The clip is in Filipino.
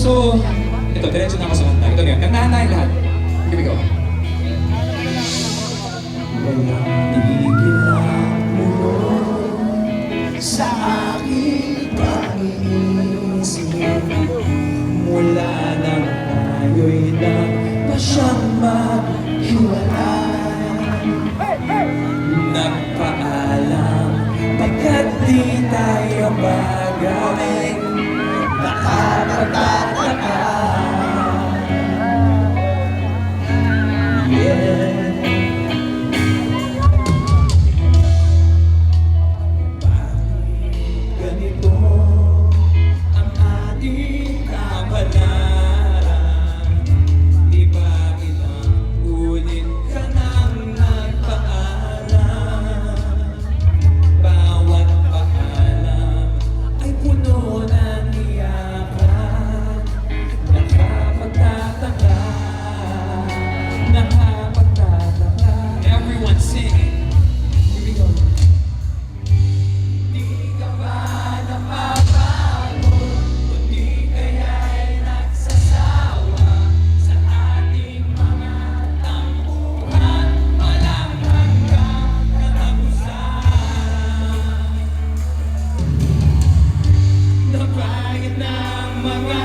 So, ito, diretso na ako sa kanta. Ito na yun. Kantahan tayo lahat. Here we go. Walang tigil ang mundo sa aking pag-iisip. Mula nang tayo'y nagpasyang maghiwalay. Nagpaalam pagkat di tayo bagay. Nakapagtataka. Yeah. Ganito ang ating kapalaran. Di ba ilang ulit ka nang nagpaalam? Bawat paalam ay puno ng iyakan. Nakapagtataka, nakapagtataka. Everyone sing. Here we go. Di ka ba napapagod? Kundi kaya'y nagsasawa sa ating mga tampuhan. Walang hanggang katapusan. Nabayad ng mga